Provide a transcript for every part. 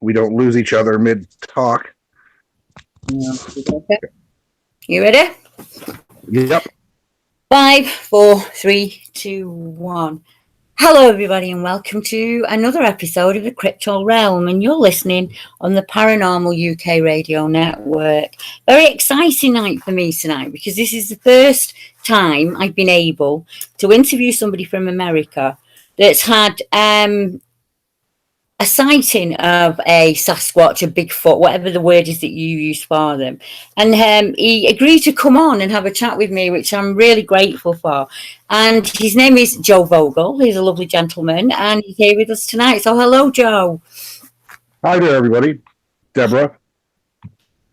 we don't lose each other mid-talk. Okay. You ready? Yep. 5, 4, 3, 2, 1. Hello, everybody, and welcome to another episode of the Crypto Realm. And you're listening on the Paranormal UK Radio Network. Very exciting night for me tonight because this is the first time I've been able to interview somebody from America that's had a sighting of a Sasquatch, a Bigfoot, whatever the word is that you use for them. And he agreed to come on and have a chat with me, which I'm really grateful for. And his name is Joe Vogel. He's a lovely gentleman, and he's here with us tonight. So hello, Joe. Hi there, everybody. Deborah.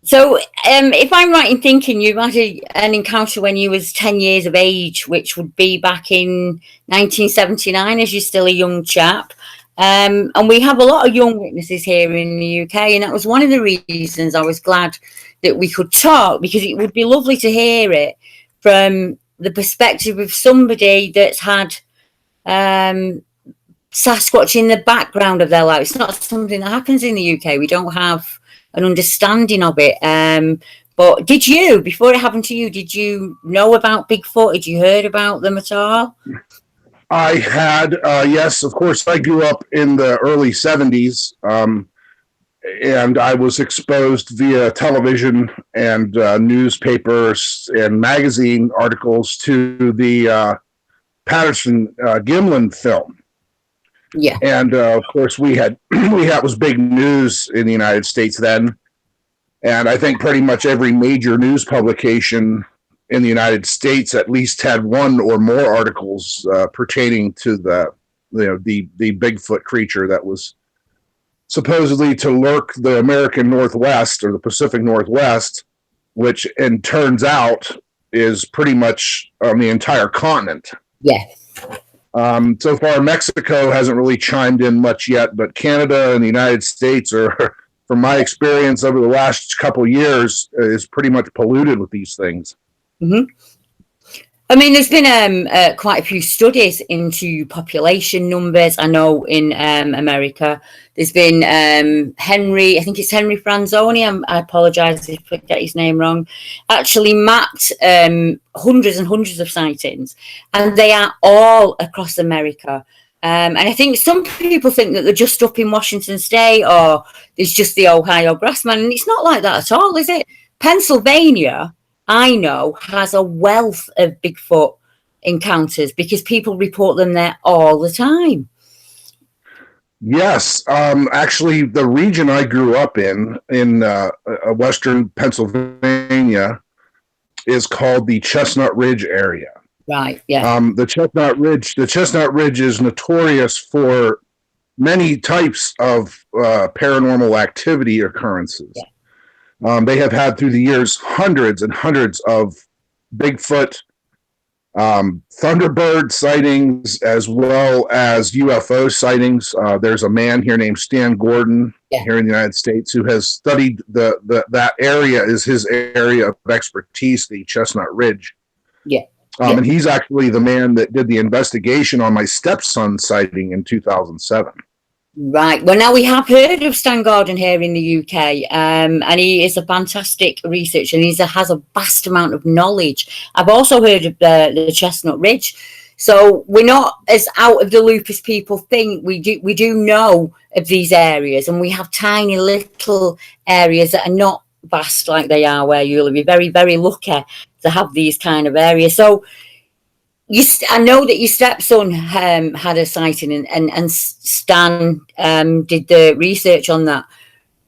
So if I'm right in thinking, you had an encounter when you was 10 years of age, which would be back in 1979, as you're still a young chap. And we have a lot of young witnesses here in the UK, and that was one of the reasons I was glad that we could talk, because it would be lovely to hear it from the perspective of somebody that's had Sasquatch in the background of their life. It's not something that happens in the UK. We don't have an understanding of it. But did you, before it happened to you, did you know about Bigfoot? Had you heard about them at all? I had, yes, of course, I grew up in the early 70s, and I was exposed via television and newspapers and magazine articles to the Patterson-Gimlin film. Yeah. And, of course, it was big news in the United States then. And I think pretty much every major news publication in the United States at least had one or more articles pertaining to the Bigfoot creature that was supposedly to lurk the American Northwest or the Pacific Northwest, which and turns out is pretty much on the entire continent. Yeah. So far, Mexico hasn't really chimed in much yet, but Canada and the United States are, from my experience over the last couple of years, is pretty much polluted with these things. Mm-hmm. I mean, there's been quite a few studies into population numbers. I know in America, there's been Henry, I think it's Henry Franzoni, I apologise if I get his name wrong, actually mapped hundreds and hundreds of sightings, and they are all across America. And I think some people think that they're just up in Washington State, or there's just the Ohio grassman, and it's not like that at all, is it? Pennsylvania, I know, has a wealth of Bigfoot encounters because people report them there all the time. Yes. Actually, the region I grew up in western Pennsylvania, is called the Chestnut Ridge area. Right, yeah. The Chestnut Ridge is notorious for many types of paranormal activity occurrences. Yeah. They have had through the years hundreds and hundreds of Bigfoot, Thunderbird sightings, as well as UFO sightings. There's a man here named Stan Gordon here in the United States who has studied that area, is his area of expertise, the Chestnut Ridge. Yeah. And he's actually the man that did the investigation on my stepson sighting in 2007. Right. Well, now we have heard of Stan Gordon here in the UK, and he is a fantastic researcher, and he has a vast amount of knowledge. I've also heard of the Chestnut Ridge, so we're not as out of the loop as people think. We do know of these areas, and we have tiny little areas that are not vast like they are where you'll be very, very lucky to have these kind of areas. So I know that your stepson had a sighting, and Stan did the research on that.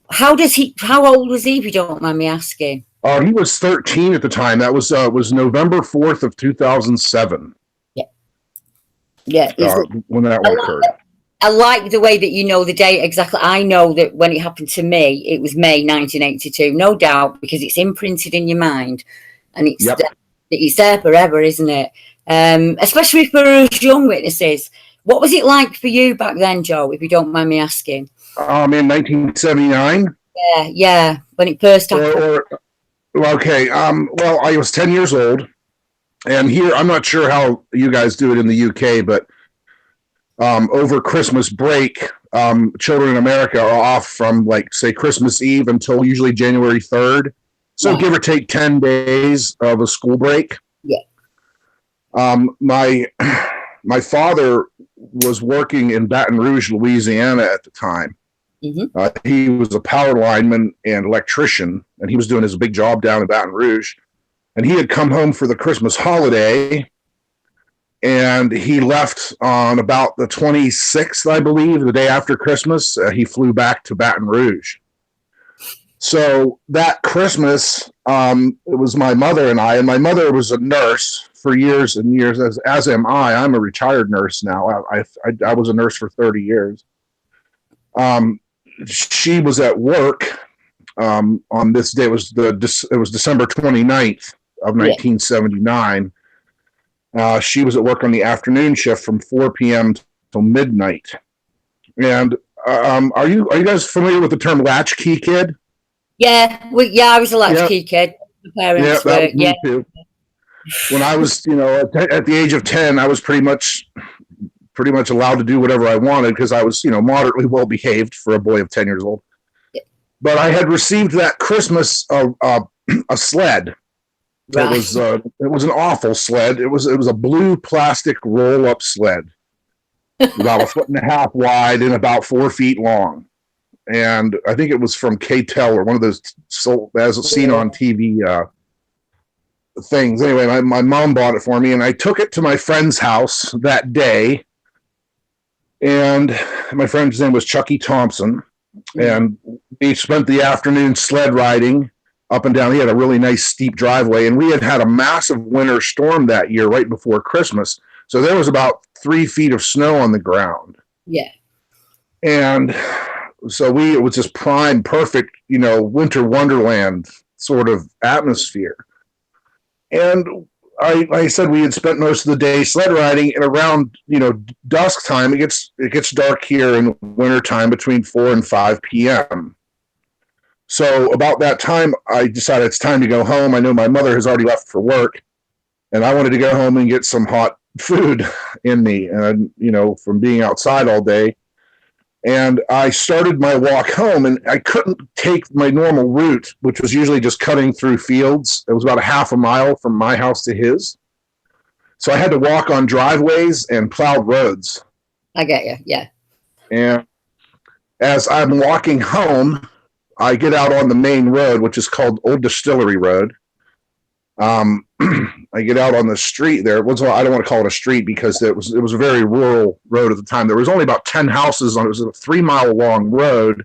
How old was he, if you don't mind me asking? He was 13 at the time. That was November 4th of 2007. Yeah. When that one occurred. I like the way that you know the date exactly. I know that when it happened to me, it was May 1982, no doubt, because it's imprinted in your mind, and it's there forever, isn't it? Especially for us young witnesses. What was it like for you back then, Joe, if you don't mind me asking? In 1979? Yeah, when it first happened. Okay, well, I was 10 years old, and here, I'm not sure how you guys do it in the UK, but over Christmas break, children in America are off from, like, say, Christmas Eve until usually January 3rd. So give or take 10 days of a school break. Yeah. My father was working in Baton Rouge, Louisiana at the time. Mm-hmm. He was a power lineman and electrician, and he was doing his big job down in Baton Rouge. And he had come home for the Christmas holiday, and he left on about the 26th, I believe, the day after Christmas. He flew back to Baton Rouge. So that Christmas, it was my mother and I, and my mother was a nurse for years and years, as am I. I'm a retired nurse now. I was a nurse for 30 years. She was at work on this day. It was December 29th of 1979. She was at work on the afternoon shift from 4 p.m. till midnight. And are you guys familiar with the term latchkey kid? Yeah, I was a latchkey kid. My parents were, me too. When I was, at the age of 10, I was pretty much allowed to do whatever I wanted because I was, moderately well behaved for a boy of 10 years old. Yeah. But I had received that Christmas a sled. Right. It was an awful sled. It was a blue plastic roll-up sled, about 1.5 feet wide and about 4 feet long. And I think it was from K-Tel or one of those as seen on TV things. Anyway, my mom bought it for me, and I took it to my friend's house that day. And my friend's name was Chucky Thompson, and we spent the afternoon sled riding up and down. He had a really nice steep driveway, and we had a massive winter storm that year right before Christmas. So there was about 3 feet of snow on the ground. Yeah. And so it was just prime, perfect, winter wonderland sort of atmosphere. And I said we had spent most of the day sled riding, and around, dusk time, it gets dark here in wintertime between 4 and 5 p.m. So about that time, I decided it's time to go home. I know my mother has already left for work, and I wanted to go home and get some hot food in me, and from being outside all day. And I started my walk home, and I couldn't take my normal route, which was usually just cutting through fields. It was about 1/2 mile from my house to his. So I had to walk on driveways and plowed roads. I get you, yeah. And as I'm walking home, I get out on the main road, which is called Old Distillery Road. I get out on the street there. I don't want to call it a street because it was a very rural road at the time. There was only about 10 houses on it. It was a 3-mile long road,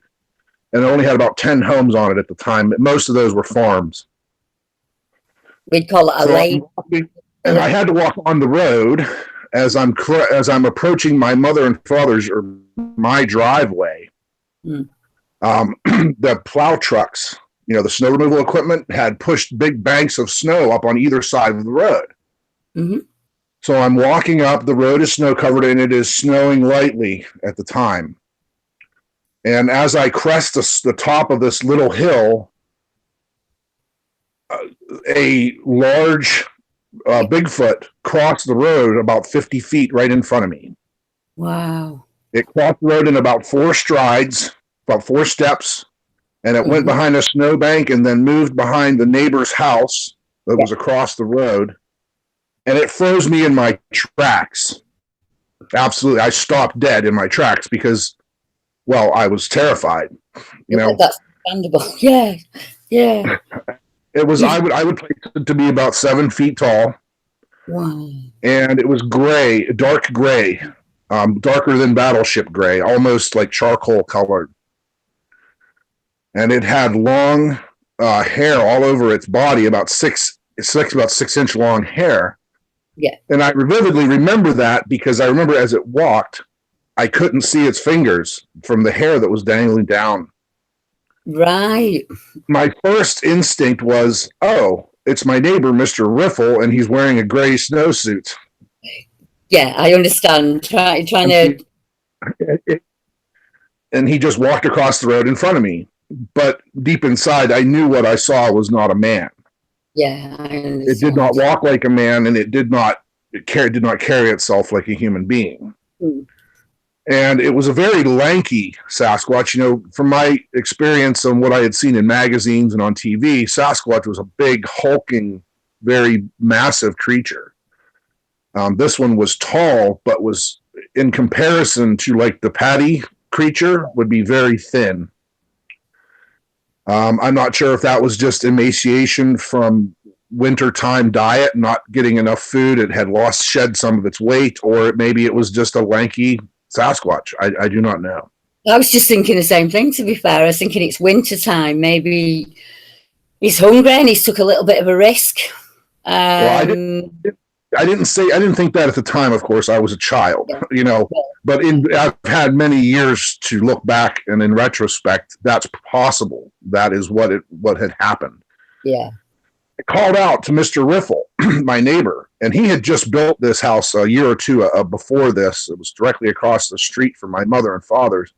and it only had about 10 homes on it at the time. Most of those were farms. We'd call it a lane. And I had to walk on the road as I'm approaching my mother and father's or my driveway. The plow trucks, the snow removal equipment, had pushed big banks of snow up on either side of the road. Mm-hmm. So I'm walking up. The road is snow covered, and it is snowing lightly at the time. And as I crest the top of this little hill, a large Bigfoot crossed the road about 50 feet right in front of me. Wow. It crossed the road in about 4 strides, about 4 steps, and it went behind a snowbank and then moved behind the neighbor's house that was across the road. And it froze me in my tracks. Absolutely. I stopped dead in my tracks because, I was terrified. That's understandable. Yeah. Yeah. It was, I would place it to be about 7 feet tall. Wow. And it was gray, dark gray, darker than battleship gray, almost like charcoal colored. And it had long hair all over its body, about 6-inch long hair. Yeah. And I vividly remember that because I remember as it walked, I couldn't see its fingers from the hair that was dangling down. Right. My first instinct was, it's my neighbor, Mr. Riffle, and he's wearing a gray snowsuit. Yeah, I understand. Trying to... And he just walked across the road in front of me. But deep inside, I knew what I saw was not a man. Yeah, I understand. It did not walk like a man, and it did not carry itself like a human being. And it was a very lanky Sasquatch. You know, from my experience and what I had seen in magazines and on TV, Sasquatch was a big, hulking, very massive creature. This one was tall, but was, in comparison to like the patty creature, would be very thin. I'm not sure if that was just emaciation from wintertime diet, not getting enough food. It had shed some of its weight, or maybe it was just a lanky Sasquatch. I do not know. I was just thinking the same thing, to be fair. I was thinking it's winter time. Maybe he's hungry and he's took a little bit of a risk. Well, I didn't think that at the time. Of course, I was a child, you know. But I've had many years to look back, and in retrospect, that's possible. That is what had happened. Yeah. I called out to Mr. Riffle, my neighbor, and he had just built this house a year or two before this. It was directly across the street from my mother and father's,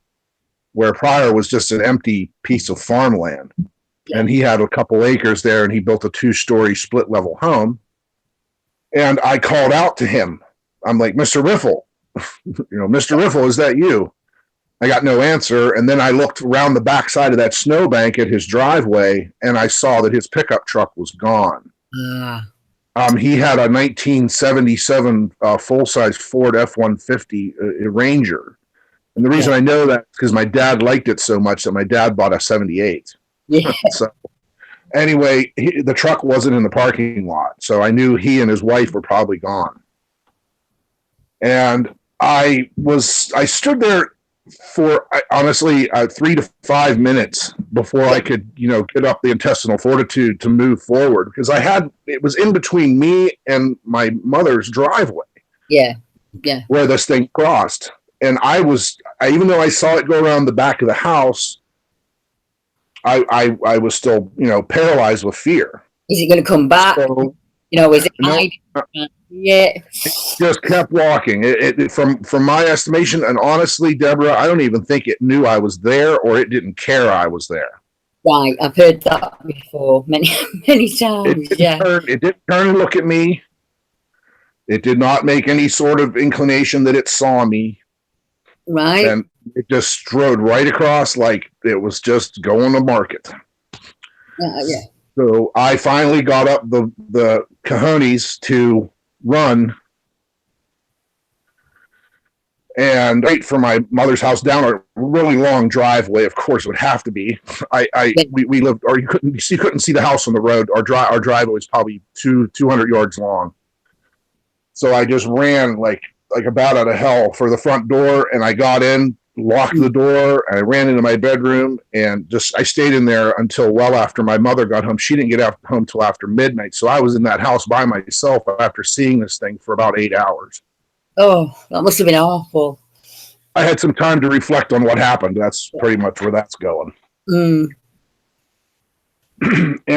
where prior was just an empty piece of farmland. Yeah. And he had a couple acres there, and he built a 2-story split-level home. And I called out to him. I'm like, Mr. Riffle, Mr. Riffle, is that you? I got no answer. And then I looked around the backside of that snowbank at his driveway, and I saw that his pickup truck was gone. He had a 1977 full-size Ford F-150 Ranger. And the reason I know that is because my dad liked it so much that my dad bought a 78. Yeah. So anyway, the truck wasn't in the parking lot, so I knew he and his wife were probably gone. And I stood there for honestly 3 to 5 minutes before I could, get up the intestinal fortitude to move forward, because it was in between me and my mother's driveway. Yeah. Where this thing crossed. And even though I saw it go around the back of the house, I was still, paralyzed with fear. Is it going to come back? So, is it hiding? Yeah. It just kept walking. It from my estimation, and honestly, Deborah, I don't even think it knew I was there, or it didn't care I was there. Right, I've heard that before many times. It didn't turn and look at me. It did not make any sort of inclination that it saw me. Right. And it just strode right across like it was just going to market. Yeah. So I finally got up the cojones to run and wait for my mother's house down a really long driveway. Of course, it would have to be. We lived, or you couldn't see the house on the road. Our driveway was probably 200 yards long. So I just ran like a bat out of hell for the front door, and I got in, locked the door, and I ran into my bedroom, and I stayed in there until well after my mother got home. She didn't get home till after midnight, so I was in that house by myself after seeing this thing for about 8 hours. Oh, that must have been awful. I had some time to reflect on what happened. That's pretty much where that's going. And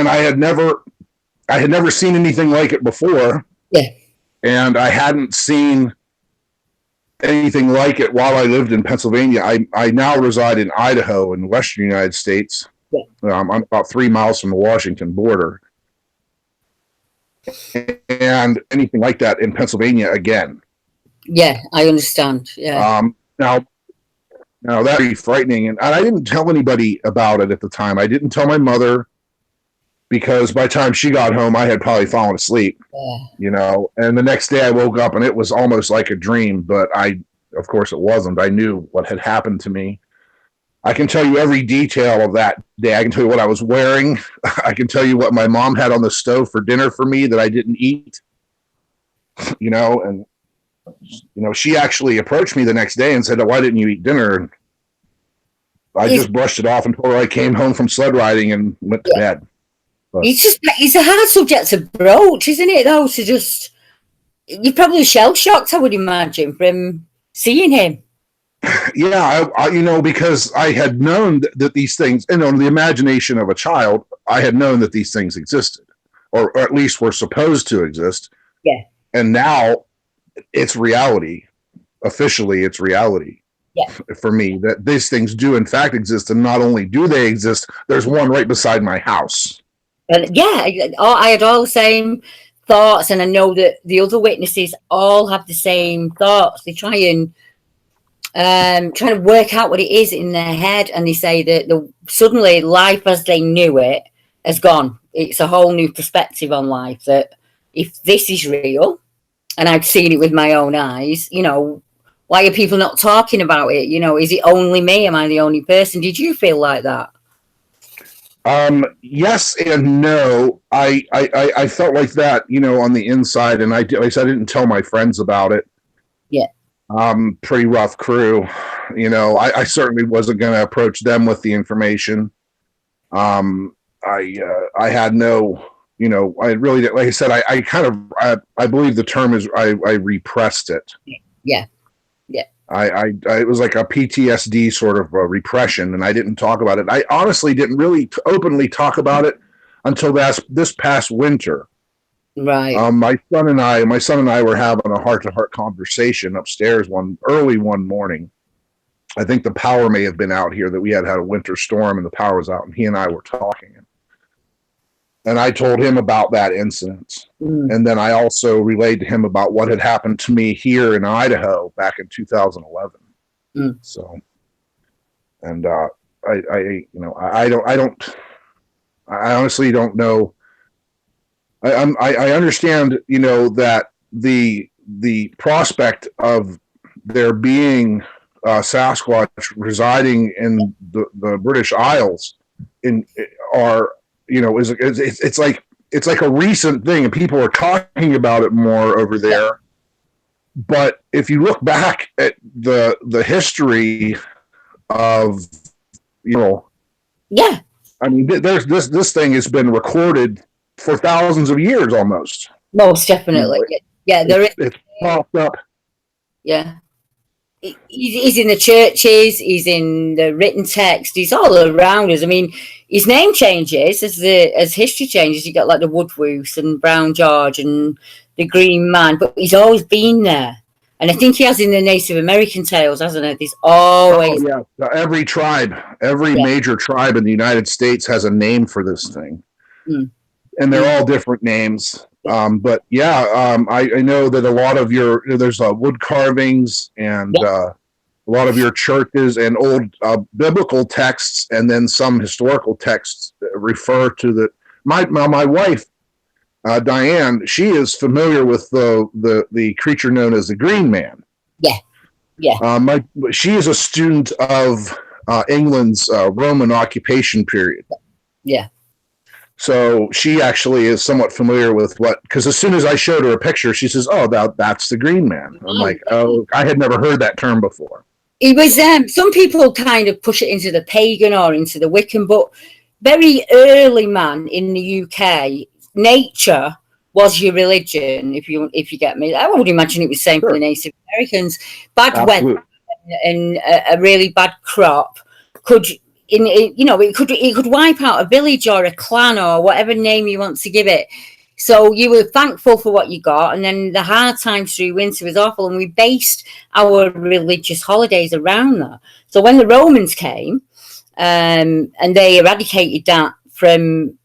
I had never seen anything like it before. Yeah. And I hadn't seen anything like it while I lived in Pennsylvania. I now reside in Idaho in the western United States. Yeah. I'm about 3 miles from the Washington border. And anything like that in Pennsylvania again. Yeah, I understand. Yeah. Now that'd be frightening. And I didn't tell anybody about it at the time. I didn't tell my mother, because by the time she got home, I had probably fallen asleep, and the next day I woke up and it was almost like a dream, but of course it wasn't. I knew what had happened to me. I can tell you every detail of that day. I can tell you what I was wearing. I can tell you what my mom had on the stove for dinner for me that I didn't eat, and, she actually approached me the next day and said, "Why didn't you eat dinner?" I just brushed it off and told her I came home from sled riding and went to bed. But it's a hard subject to broach, isn't it, though? You're probably shell shocked, I would imagine, from seeing him. Yeah, because I had known that these things, in the imagination of a child, I had known that these things existed, or at least were supposed to exist. Yeah. And now it's reality. Officially, it's reality. Yeah. For me, that these things do in fact exist, and not only do they exist, there's one right beside my house. And I had all the same thoughts, and I know that the other witnesses all have the same thoughts. They try and trying to work out what it is in their head, and they say that suddenly life as they knew it has gone. It's a whole new perspective on life, that if this is real, and I've seen it with my own eyes, why are people not talking about it? Is it only me? Am I the only person? Did you feel like that? Yes and no. I felt like that, on the inside, and I didn't tell my friends about it. Yeah. Pretty rough crew. I certainly wasn't going to approach them with the information. I had no, I really, like I said, I believe the term is I repressed it. Yeah. Yeah. I it was like a PTSD sort of repression, and I didn't talk about it. I honestly didn't really openly talk about it until this past winter. Right. My son and I were having a heart-to-heart conversation upstairs one morning. I think the power may have been out here, that we had a winter storm and the power was out, and he and I were talking. And I told him about that incident. And then I also relayed to him about what had happened to me here in Idaho back in 2011. So, and I honestly don't know. I understand, that the prospect of there being Sasquatch residing in the British Isles it's like a recent thing, and people are talking about it more over there. But if you look back at the history of, yeah, I mean, there's this thing has been recorded for thousands of years almost. Most definitely. Yeah, it's popped up. Yeah. He's in the churches, he's in the written text, he's all around us. I mean, his name changes as history changes. You got like the Woodwoos and Brown George and the Green Man, but he's always been there. And I think he has in the Native American tales, hasn't it? There's always... Oh, yeah. Every tribe, major tribe in the United States has a name for this thing. And they're all different names. But yeah, I know that a lot of there's wood carvings and a lot of your churches and old biblical texts, and then some historical texts refer to the. My wife, Diane, she is familiar with the creature known as the Green Man. Yeah. She is a student of England's Roman occupation period. Yeah. So she actually is somewhat familiar with because as soon as I showed her a picture, she says, "Oh, that's the Green Man." I'm like, "Oh, I had never heard that term before." It was some people kind of push it into the pagan or into the Wiccan, but very early, man, in the UK, nature was your religion. If you get me, I would imagine it was the same for the Native Americans. Bad weather and a really bad crop could. It could wipe out a village or a clan or whatever name you want to give it. So you were thankful for what you got, and then the hard times through winter was awful, and we based our religious holidays around that. So when the Romans came, and they eradicated that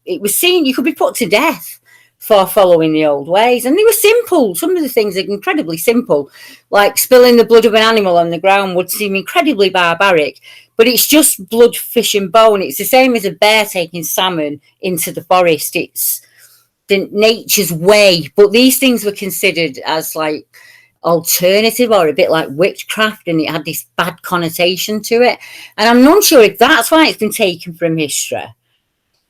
it was seen you could be put to death for following the old ways, and they were simple. Some of the things are incredibly simple, like spilling the blood of an animal on the ground would seem incredibly barbaric. But it's just blood, fish, and bone. It's the same as a bear taking salmon into the forest. It's the nature's way. But these things were considered as like alternative or a bit like witchcraft, and it had this bad connotation to it. And I'm not sure if that's why it's been taken from history.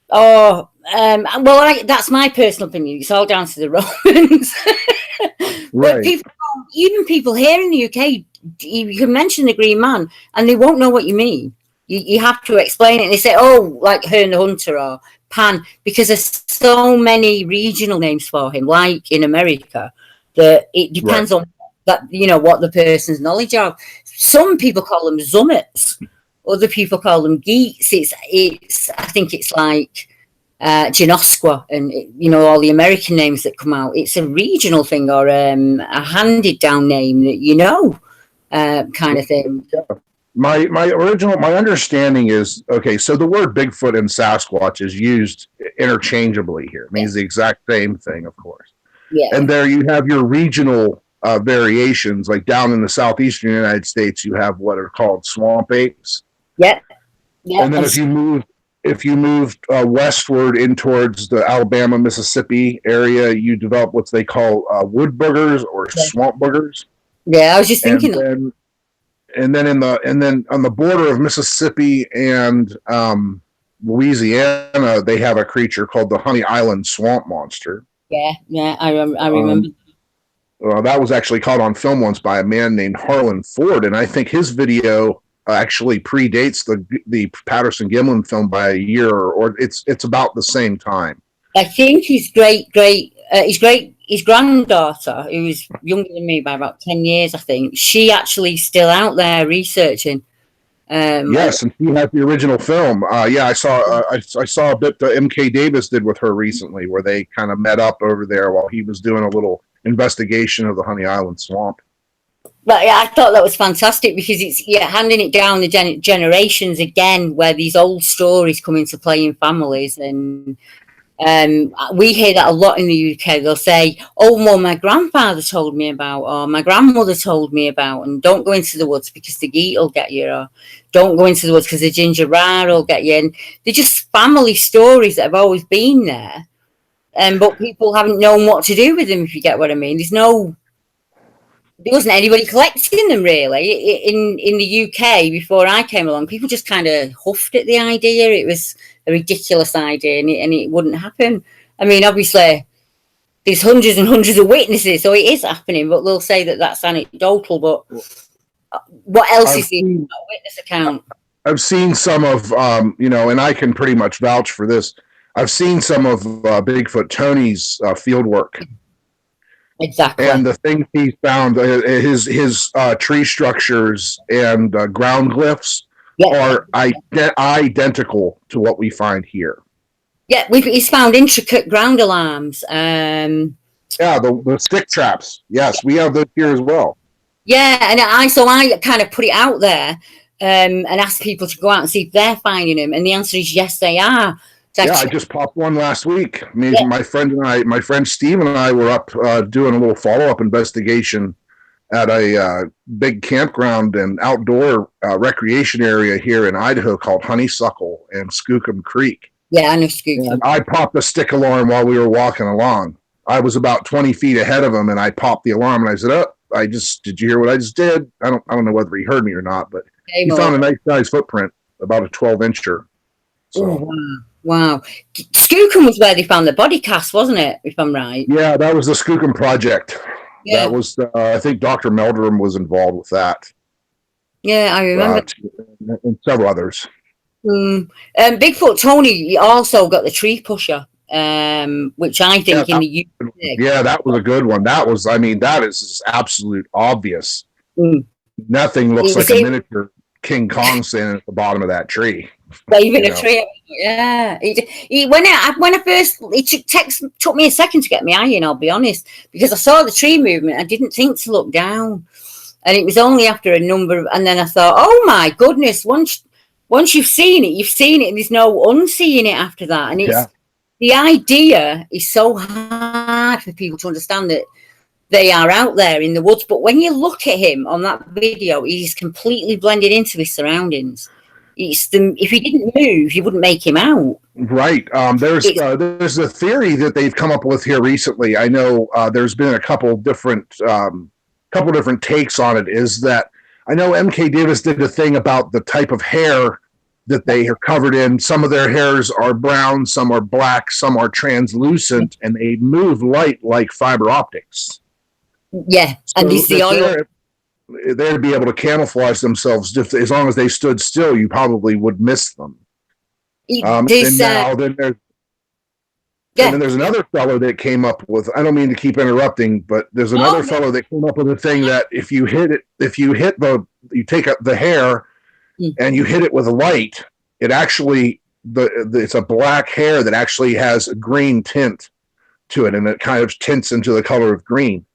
Or, that's my personal opinion. It's all down to the Romans. But even people here in the UK, you can mention the Green Man and they won't know what you mean. You have to explain it, and they say, "Oh, like Herne the Hunter or Pan," because there's so many regional names for him, like in America, that it depends on that, what the person's knowledge of. Some people call them Zummets, other people call them Geets. It's I think it's like Genosqua and all the American names that come out. It's a regional thing or a handed down name that kind of thing. My understanding is, okay, so the word Bigfoot and Sasquatch is used interchangeably here. It means the exact same thing, of course. Yeah. And there you have your regional variations. Like down in the southeastern United States, you have what are called swamp apes. Yeah. Yeah. And then if you move westward in towards the Alabama, Mississippi area, you develop what they call wood boogers or swamp boogers. Yeah, I was just thinking. And then on the border of Mississippi and Louisiana, they have a creature called the Honey Island swamp monster. Yeah, I remember. That was actually caught on film once by a man named Harlan Ford, and I think his video actually predates the Patterson Gimlin film by a year, or it's about the same time. I think his granddaughter, who was younger than me by about 10 years, I think, she actually still out there researching. Yes, and she has the original film. I saw a bit that M.K. Davis did with her recently, where they kind of met up over there while he was doing a little investigation of the Honey Island swamp. But I thought that was fantastic because it's handing it down the generations again, where these old stories come into play in families. And we hear that a lot in the UK. They'll say, "Oh, well, my grandfather told me about, or my grandmother told me about, and don't go into the woods because the geet will get you, or don't go into the woods because the ginger rar will get you." And they're just family stories that have always been there, but people haven't known what to do with them, if you get what I mean. There wasn't anybody collecting them really in the UK before I came along. People just kind of huffed at the idea. It was a ridiculous idea, and it wouldn't happen. I mean, obviously, there's hundreds and hundreds of witnesses, so it is happening. But they'll say that that's anecdotal. But what else is in a witness account? I've seen some of, and I can pretty much vouch for this. I've seen some of Bigfoot Tony's field work. Exactly. And the things he found, his tree structures and ground glyphs are identical to what we find here. Yeah, he's found intricate ground alarms. The stick traps. Yes, we have those here as well. Yeah, and I kind of put it out there and asked people to go out and see if they're finding them, and the answer is yes, they are. I just popped one last week. My friend Steve and I were up doing a little follow-up investigation at a big campground and outdoor recreation area here in Idaho called Honeysuckle and Skookum Creek. Yeah, I know Skookum. And I popped a stick alarm while we were walking along. I was about 20 feet ahead of him, and I popped the alarm, and I said, did you hear what I just did? I don't know whether he heard me or not, but he found a nice size footprint, about a 12-incher. So. Oh, wow. Skookum was where they found the body cast, wasn't it, if I'm right? Yeah, that was the Skookum Project. Yeah. That was, I think Dr. Meldrum was involved with that. Yeah, I remember. And several others. Bigfoot Tony also got the tree pusher, which I think in the UK. Yeah, that was a good one. That is absolute obvious. Nothing looks like a miniature King Kong standing at the bottom of that tree. Waving a tree. Yeah. When I first, it took me a second to get my eye in, I'll be honest, because I saw the tree movement. I didn't think to look down. And it was only after a number of, and then I thought, oh my goodness, once you've seen it, and there's no unseeing it after that. And it's the idea is so hard for people to understand that they are out there in the woods. But when you look at him on that video, he's completely blended into his surroundings. If he didn't move, you wouldn't make him out. Right. There's a theory that they've come up with here recently. I know there's been a couple different takes on it. Is that I know M.K. Davis did a thing about the type of hair that they are covered in. Some of their hairs are brown, some are black, some are translucent, and they move light like fiber optics. Yeah, and this the oil. They'd be able to camouflage themselves as long as they stood still. You probably would miss them. And then there's another fellow that came up with. I don't mean to keep interrupting, but there's another fellow that came up with a thing that if you take up the hair and you hit it with a light, it actually it's a black hair that actually has a green tint to it, and it kind of tints into the color of green.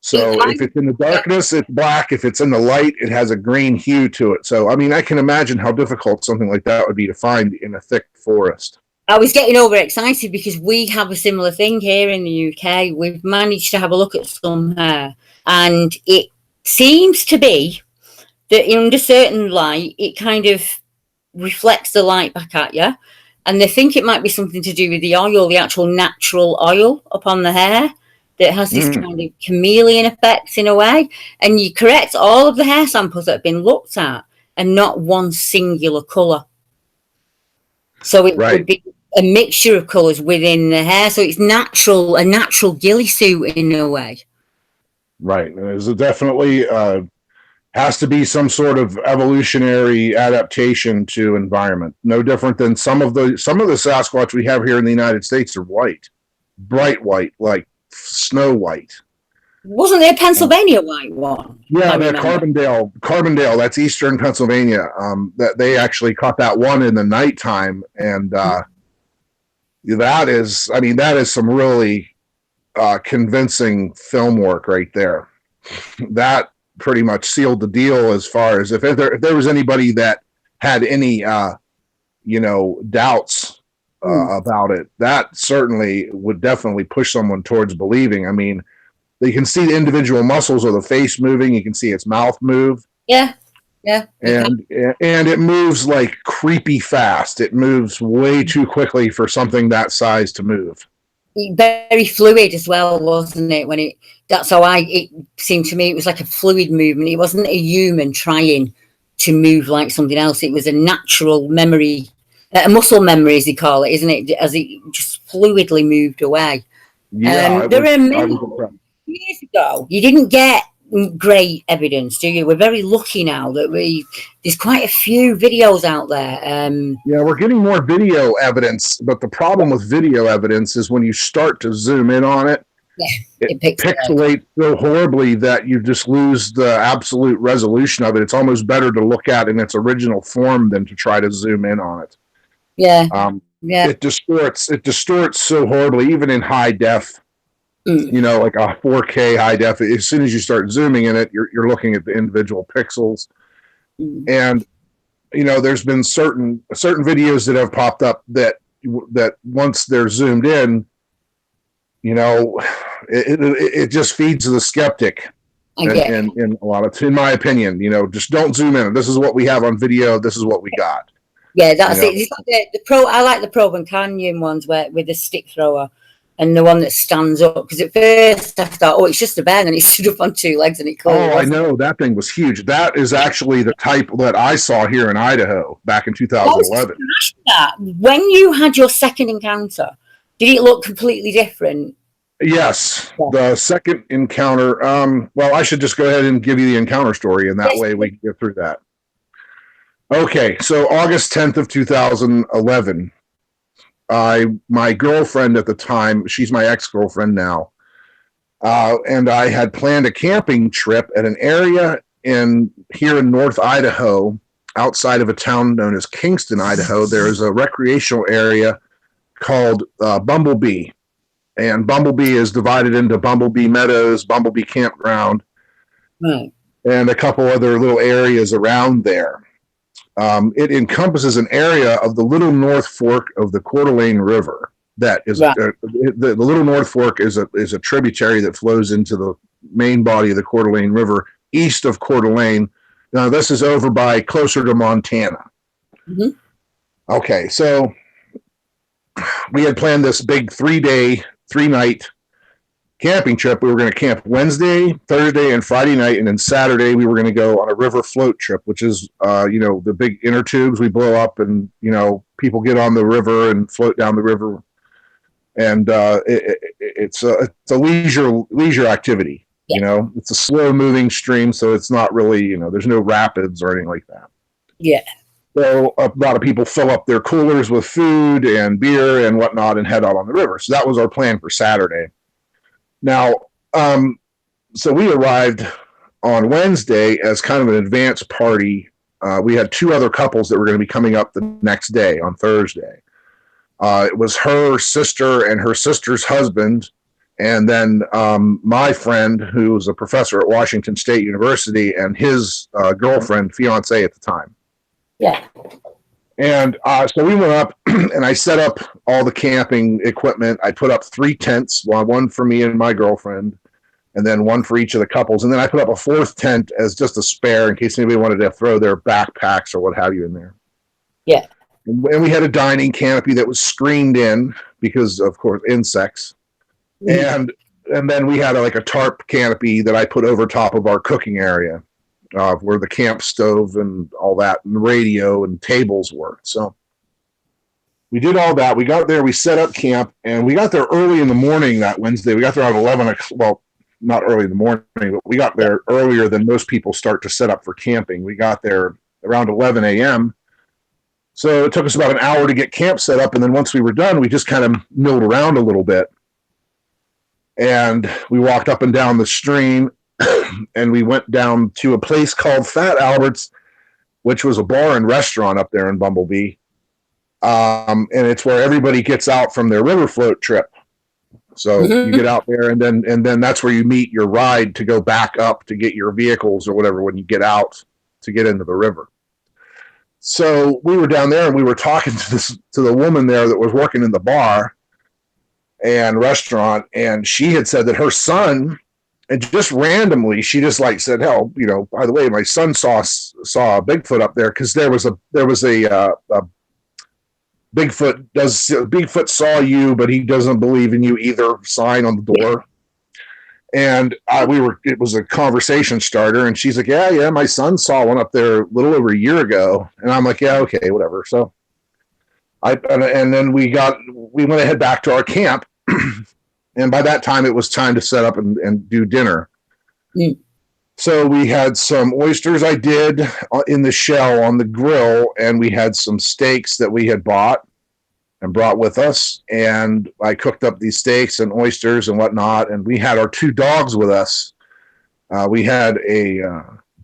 So if it's in the darkness, it's black. If it's in the light, it has a green hue to it. So, I mean, I can imagine how difficult something like that would be to find in a thick forest. I was getting overexcited because we have a similar thing here in the UK. We've managed to have a look at some hair, and it seems to be that under certain light, it kind of reflects the light back at you. And they think it might be something to do with the oil, the actual natural oil upon the hair that has this kind of chameleon effect in a way. And you correct all of the hair samples that have been looked at and not one singular colour. So it would be a mixture of colours within the hair. So it's a natural ghillie suit in a way. Right. There's definitely has to be some sort of evolutionary adaptation to environment. No different than some of the Sasquatch we have here in the United States are white, bright white, like snow white. Wasn't there a Pennsylvania white one? Yeah, the Carbondale. That's eastern Pennsylvania. That they actually caught that one in the nighttime, and that is some really convincing film work right there. That pretty much sealed the deal as far as if there was anybody that had any doubts about it, that certainly would definitely push someone towards believing. I mean, you can see the individual muscles of the face moving. You can see its mouth move. Yeah. And it moves like creepy fast. It moves way too quickly for something that size to move. Very fluid as well, wasn't it? It seemed to me it was like a fluid movement. It wasn't a human trying to move like something else. It was a natural memory, a muscle memory, as they call it, isn't it? As it just fluidly moved away. Yeah, there are many years ago. You didn't get great evidence, do you? We're very lucky now that there's quite a few videos out there. Yeah, we're getting more video evidence, but the problem with video evidence is when you start to zoom in on it, it pixelates so horribly that you just lose the absolute resolution of it. It's almost better to look at in its original form than to try to zoom in on it. Yeah. It distorts so horribly, even in high def. Like a 4K high def. As soon as you start zooming in it, you're looking at the individual pixels. And there's been certain videos that have popped up that once they're zoomed in, it just feeds the skeptic. In a lot of, in my opinion, just don't zoom in. This is what we have on video. This is what we got. Yeah, that's it. It's like I like the Probe and Canyon ones with the stick thrower. And the one that stands up, because at first I thought, it's just a bear, and it stood up on two legs and it closed. Oh, I know, that thing was huge. That is actually the type that I saw here in Idaho back in 2011. When you had your second encounter, did it look completely different? Yes, the second encounter. Well, I should just go ahead and give you the encounter story, and that way we can get through that. Okay, so August 10th of 2011. My girlfriend at the time, she's my ex-girlfriend now, and I had planned a camping trip at an area here in North Idaho, outside of a town known as Kingston, Idaho. There is a recreational area called Bumblebee, and Bumblebee is divided into Bumblebee Meadows, Bumblebee Campground, and a couple other little areas around there. It encompasses an area of the Little North Fork of the Coeur d'Alene River. That is the Little North Fork is a tributary that flows into the main body of the Coeur d'Alene River east of Coeur d'Alene. Now this is over by closer to Montana. Mm-hmm. Okay, so we had planned this big 3-day, 3-night camping trip. We were going to camp Wednesday, Thursday, and Friday night, and then Saturday we were going to go on a river float trip, which is the big inner tubes we blow up, and people get on the river and float down the river, and it's a leisure activity. It's a slow moving stream, so it's not really there's no rapids or anything like that. Yeah. So a lot of people fill up their coolers with food and beer and whatnot and head out on the river. So that was our plan for Saturday. Now, so we arrived on Wednesday as kind of an advance party. We had 2 other couples that were going to be coming up the next day on Thursday. It was her sister and her sister's husband, and then my friend, who was a professor at Washington State University, and his girlfriend, fiance at the time. Yeah. And so we went up and I set up all the camping equipment. I put up 3 tents, one for me and my girlfriend, and then one for each of the couples. And then I put up a 4th tent as just a spare in case anybody wanted to throw their backpacks or what have you in there. Yeah. And we had a dining canopy that was screened in because, of course, insects. And then we had a tarp canopy that I put over top of our cooking area, where the camp stove and all that, and the radio and tables were. So we did all that. We got there, we set up camp, and we got there early in the morning that Wednesday. We got there at 11 o'clock. Well, not early in the morning, but we got there earlier than most people start to set up for camping. We got there around 11 a.m. So it took us about an hour to get camp set up. And then once we were done, we just kind of milled around a little bit. And we walked up and down the stream, and we went down to a place called Fat Albert's, which was a bar and restaurant up there in Bumblebee. And it's where everybody gets out from their river float trip. So you get out there, and then that's where you meet your ride to go back up to get your vehicles or whatever when you get out to get into the river. So we were down there, and we were talking to the woman there that was working in the bar and restaurant, and she had said that her son, and just randomly, she just said, "Hell, by the way, my son saw a Bigfoot up there because there was a Bigfoot saw you, but he doesn't believe in you either" sign on the door. And it was a conversation starter, and she's like, yeah, my son saw one up there a little over a year ago. And I'm like, yeah, okay, whatever. So and then we went ahead back to our camp. And by that time it was time to set up and do dinner. So we had some oysters I did in the shell on the grill, and we had some steaks that we had bought and brought with us. And I cooked up these steaks and oysters and whatnot. And we had our 2 dogs with us. We had a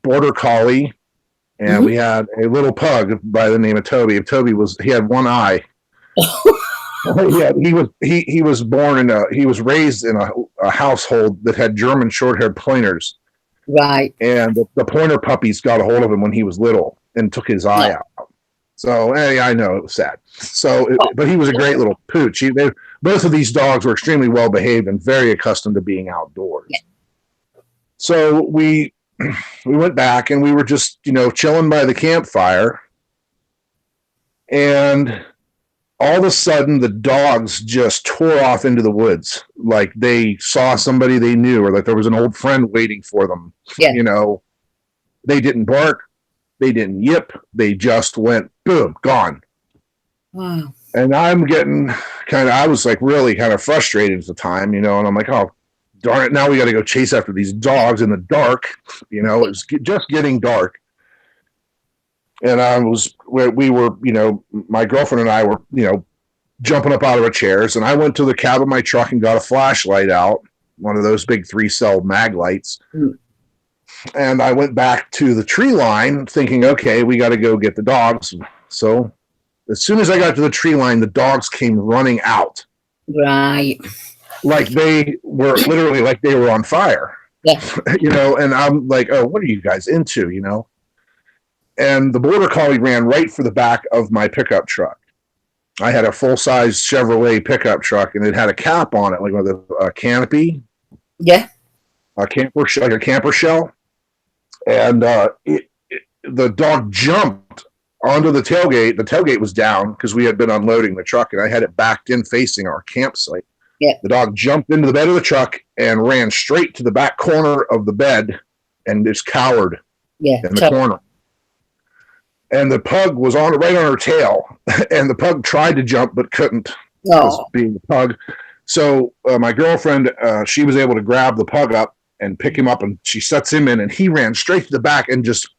border collie, and we had a little pug by the name of Toby. He had one eye. Yeah, he was raised in a household that had German short-haired pointers. Right. And the pointer puppies got a hold of him when he was little and took his eye out. So I know it was sad. But he was a great little pooch. Both of these dogs were extremely well behaved and very accustomed to being outdoors. Yeah. So we went back, and we were just chilling by the campfire, and all of a sudden the dogs just tore off into the woods like they saw somebody they knew, or like there was an old friend waiting for them. Yeah. They didn't bark. They didn't yip. They just went, boom, gone. Wow. And I'm getting I was really kind of frustrated at the time, and I'm like, oh, darn it, now we got to go chase after these dogs in the dark. It was just getting dark. And we were, my girlfriend and I were, jumping up out of our chairs, and I went to the cab of my truck and got a flashlight out, one of those big 3-cell mag lights. And I went back to the tree line thinking, okay, we got to go get the dogs. So as soon as I got to the tree line, the dogs came running out. Right. Like they were literally like they were on fire. Yeah. And I'm like, oh, what are you guys into, And the border collie ran right for the back of my pickup truck. I had a full-size Chevrolet pickup truck, and it had a cap on it, like with a canopy. Yeah. Like a camper shell. And the dog jumped onto the tailgate. The tailgate was down because we had been unloading the truck, and I had it backed in facing our campsite. Yeah. The dog jumped into the bed of the truck and ran straight to the back corner of the bed and just cowered in the corner. And the pug was right on her tail, and the pug tried to jump but couldn't, being a pug. So my girlfriend, she was able to grab the pug up and pick him up, and she sets him in, and he ran straight to the back and just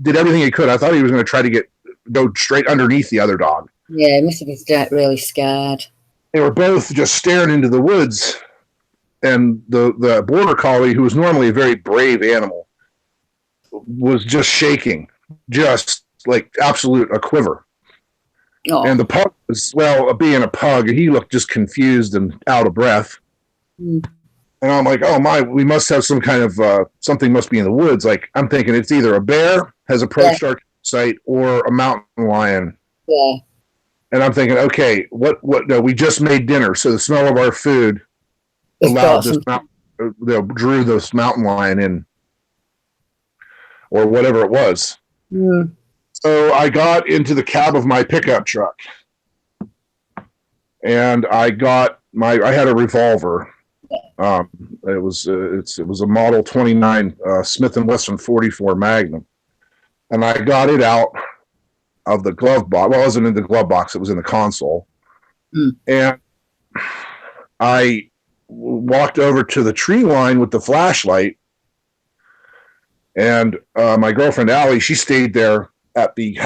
did everything he could. I thought he was going to try to go straight underneath the other dog. Yeah, he must have been really scared. They were both just staring into the woods, and the border collie, who was normally a very brave animal, was just shaking, just like absolute a quiver. And the pug was, being a pug, he looked just confused and out of breath. And I'm like, oh my, we must have some kind of something must be in the woods. Like I'm thinking it's either a bear has approached our site or a mountain lion Yeah. And I'm thinking, okay, what, no, we just made dinner. So the smell of our food It's allowed brought this some. drew this mountain lion in, or whatever it was. Mm. So I got into the cab of my pickup truck, and I had a revolver. It was a Model 29 Smith and Wesson 44 Magnum, and I got it out of the glove box. Well, it wasn't in the glove box; it was in the console. Mm. And I walked over to the tree line with the flashlight, and my girlfriend Allie, she stayed there at the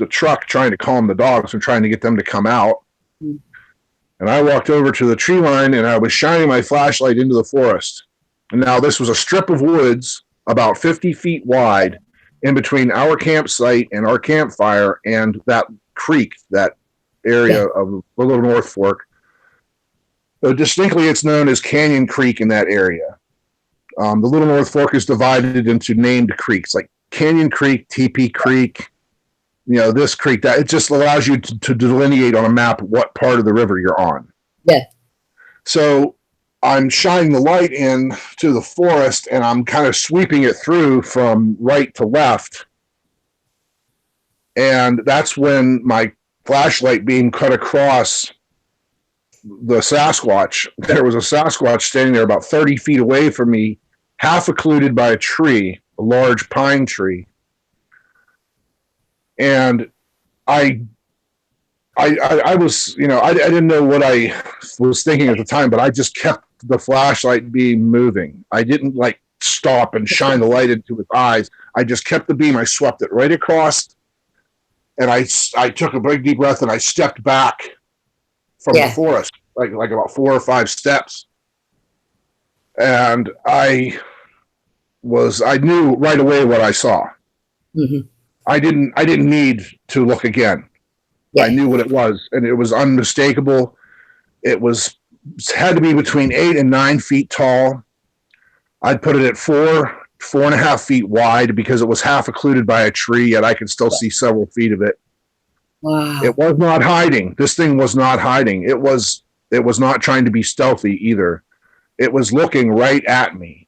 truck trying to calm the dogs and trying to get them to come out. Mm. And I walked over to the tree line, and I was shining my flashlight into the forest. And now this was a strip of woods about 50 feet wide in between our campsite and our campfire and that creek, that area of the Little North Fork. So distinctly, it's known as Canyon Creek in that area. The Little North Fork is divided into named creeks, like Canyon Creek, TP Creek, this creek. That it just allows you to delineate on a map what part of the river you're on. Yeah. So I'm shining the light in to the forest, and I'm kind of sweeping it through from right to left. And that's when my flashlight beam cut across the Sasquatch. There was a Sasquatch standing there about 30 feet away from me, half occluded by a tree, a large pine tree. And I was, I didn't know what I was thinking at the time, but I just kept the flashlight beam moving. I didn't stop and shine the light into its eyes. I just kept the beam. I swept it right across, and I took a big deep breath, and I stepped back from the forest, like about 4 or 5 steps. And I knew right away what I saw. Mm-hmm. I didn't need to look again. Yeah. I knew what it was, and it was unmistakable. It had to be between 8 and 9 feet tall. I'd put it at 4.5 feet wide because it was half occluded by a tree, yet I could still see several feet of it. Wow. It was not hiding. This thing was not hiding. It was not trying to be stealthy either. It was looking right at me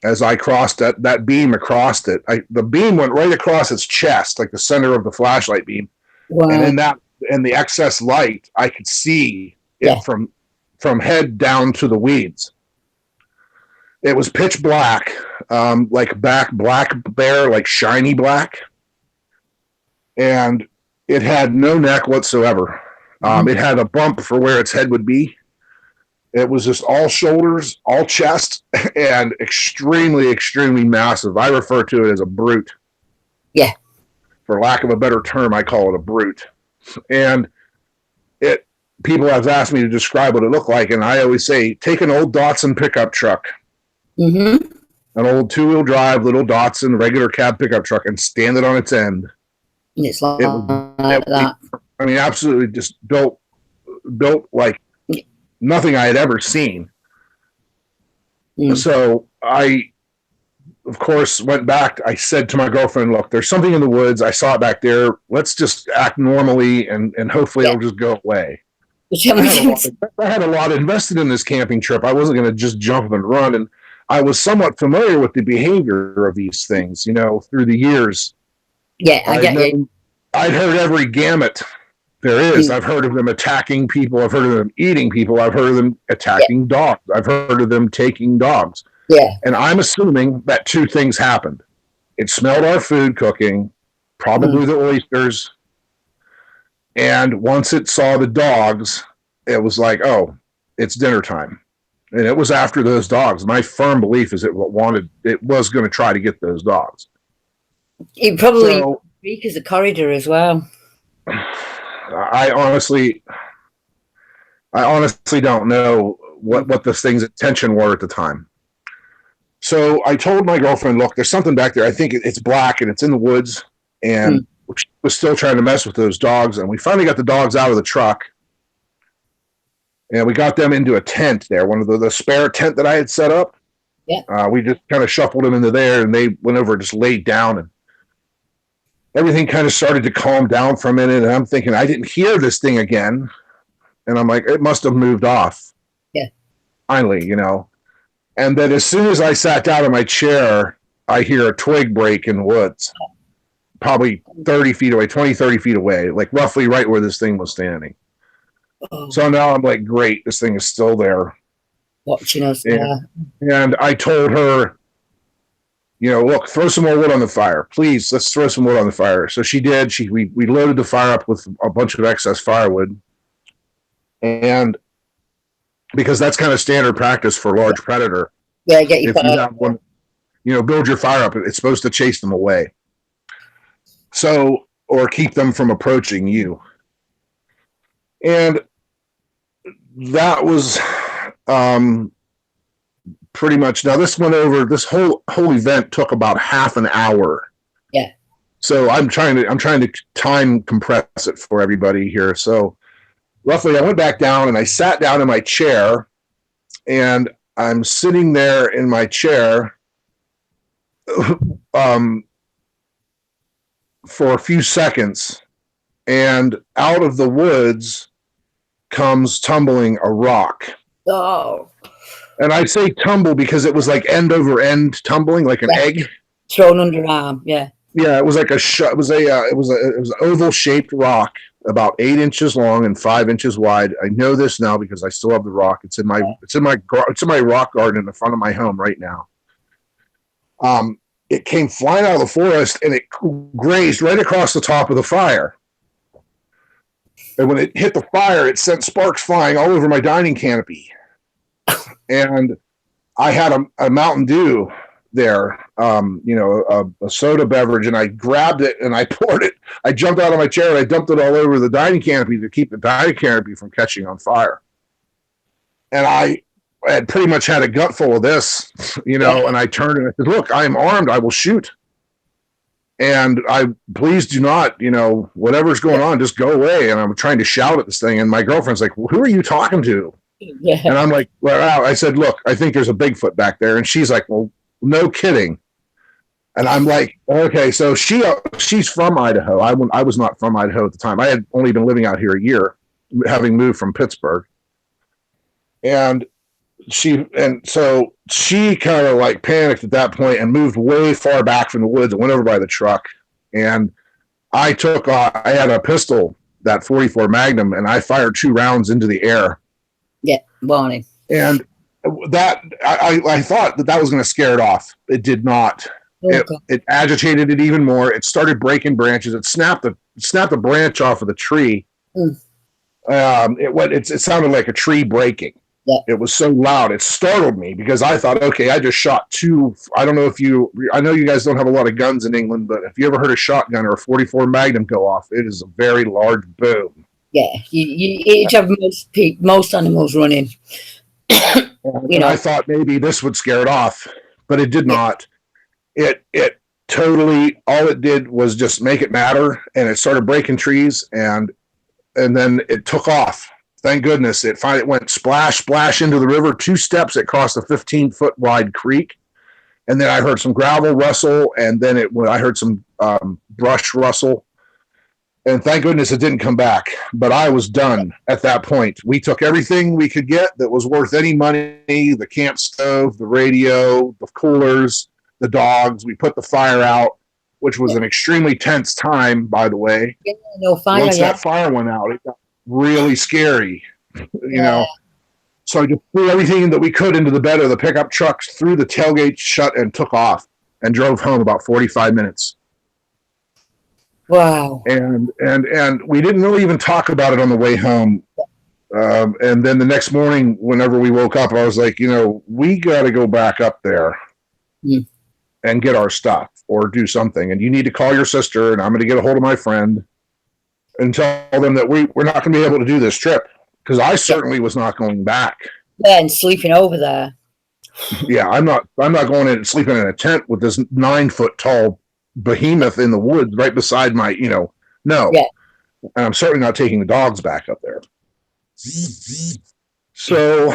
as I crossed that beam across it. The beam went right across its chest, like the center of the flashlight beam. Wow. And in the excess light, I could see it from head down to the weeds. It was pitch black, like black bear, like shiny black. And it had no neck whatsoever. It had a bump for where its head would be. It was just all shoulders, all chest, and extremely, extremely massive. I refer to it as a brute. Yeah. For lack of a better term, I call it a brute. And people have asked me to describe what it looked like, and I always say, take an old Datsun pickup truck, an old 2-wheel drive little Datsun regular cab pickup truck, and stand it on its end. It's like that. I mean, absolutely just built like nothing I had ever seen. So I, of course, went back. I said to my girlfriend, look, there's something in the woods. I saw it back there. Let's just act normally, and hopefully it'll just go away. I had a lot invested in this camping trip. I wasn't going to just jump and run. And I was somewhat familiar with the behavior of these things, through the years. Yeah, I get you. I'd heard every gamut there is. I've heard of them attacking people. I've heard of them eating people. I've heard of them attacking dogs. I've heard of them taking dogs. Yeah. And I'm assuming that 2 things happened. It smelled our food cooking, probably the oysters. And once it saw the dogs, it was like, oh, it's dinner time. And it was after those dogs. My firm belief is it was going to try to get those dogs. It probably speak as a corridor as well. I honestly don't know what this thing's intention were at the time. So I told my girlfriend, look, there's something back there. I think it's black and it's in the woods. And she was still trying to mess with those dogs. And we finally got the dogs out of the truck. And we got them into a tent there, one of the spare tent that I had set up. Yeah. We just kind of shuffled them into there, and they went over and just laid down. everything kind of started to calm down for a minute. And I'm thinking, I didn't hear this thing again. And I'm like, it must have moved off. Yeah. Finally, you know. And then as soon as I sat down in my chair, I hear a twig break in the woods, probably 30 feet away, 20, 30 feet away, like roughly right where this thing was standing. Oh, so now I'm like, great, this thing is still there. watching us. And I told her, you know, look, throw some more wood on the fire. Please, let's throw some wood on the fire. So she did. We loaded the fire up with a bunch of excess firewood. And because that's kind of standard practice for large predator. Yeah, get your if you have one, you know, build your fire up. It's supposed to chase them away. So, or keep them from approaching you. And that was pretty much. Now this whole event took about half an hour. Yeah. So I'm trying to time compress it for everybody here. So roughly I went back down and I sat down in my chair, and I'm sitting there in my chair for a few seconds, and out of the woods comes tumbling a rock. Oh. And I say tumble because it was like end over end tumbling, like an egg thrown underarm. Yeah. Yeah, it was like it was an oval shaped rock, about 8 inches long and 5 inches wide. I know this now because I still have the rock. It's in my rock garden in the front of my home right now. It came flying out of the forest and it grazed right across the top of the fire. And when it hit the fire, it sent sparks flying all over my dining canopy. And I had a Mountain Dew there, a soda beverage, and I grabbed it and I poured it. I jumped out of my chair and I dumped it all over the dining canopy to keep the dining canopy from catching on fire. And I had pretty much had a gut full of this, and I turned and I said, "Look, I am armed. I will shoot. And please do not, whatever's going on, just go away." And I'm trying to shout at this thing. And my girlfriend's like, "Well, who are you talking to?" Yeah. And I'm like, well, I said, "Look, I think there's a Bigfoot back there." And she's like, "Well, no kidding." And I'm like, okay, so she's from Idaho. I was not from Idaho at the time. I had only been living out here a year, having moved from Pittsburgh. And so she kind of like panicked at that point and moved way far back from the woods and went over by the truck. And I had a pistol, that 44 Magnum, and I fired 2 rounds into the air. Yeah, warning. And that I thought that was going to scare it off. It did not. Okay. It agitated it even more. It started breaking branches. It snapped a branch off of the tree. It sounded like a tree breaking. Yeah. It was so loud. It startled me because I thought, okay, I just shot 2. I don't know I know you guys don't have a lot of guns in England, but if you ever heard a shotgun or a 44 Magnum go off, it is a very large boom. Yeah, you have most animals running. And I thought maybe this would scare it off, but it did not. It totally, all it did was just make it matter, and it started breaking trees, and then it took off. Thank goodness. It went splash into the river. 2 steps, it crossed a 15-foot wide creek, and then I heard some gravel rustle, and then I heard some brush rustle. And thank goodness it didn't come back. But I was done at that point. We took everything we could get that was worth any money, the camp stove, the radio, the coolers, the dogs. We put the fire out, which was an extremely tense time, by the way. Yeah, no fire. Once that fire went out, it got really scary, So I just threw everything that we could into the bed of the pickup truck, threw the tailgate shut, and took off and drove home about 45 minutes. Wow. And we didn't really even talk about it on the way home. And then the next morning, whenever we woke up, I was like, we got to go back up there and get our stuff or do something. And you need to call your sister, and I'm going to get a hold of my friend and tell them that we're not going to be able to do this trip, because I certainly was not going back. Yeah, and sleeping over there. Yeah, I'm not going in and sleeping in a tent with this 9-foot tall behemoth in the woods right beside my, no. Yeah. And I'm certainly not taking the dogs back up there. So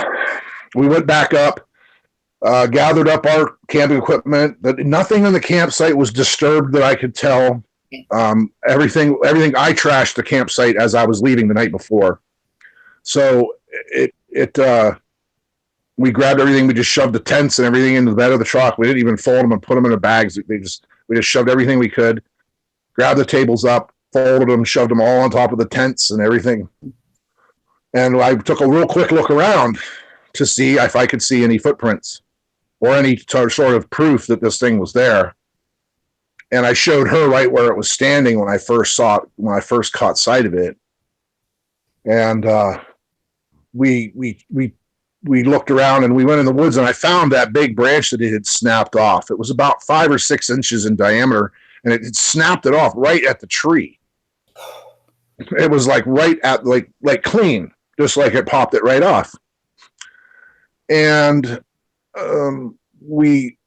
we went back up, gathered up our camping equipment. But nothing on the campsite was disturbed that I could tell. Everything I trashed the campsite as I was leaving the night before. So we grabbed everything. We just shoved the tents and everything into the bed of the truck. We didn't even fold them and put them in the bags. We just shoved everything we could, grabbed the tables up, folded them, shoved them all on top of the tents and everything. And I took a real quick look around to see if I could see any footprints or any sort of proof that this thing was there. And I showed her right where it was standing when I first caught sight of it. And we looked around and we went in the woods, and I found that big branch that it had snapped off. It was about 5 or 6 inches in diameter, and it had snapped it off right at the tree. It was like right at like clean, just like it popped it right off. And we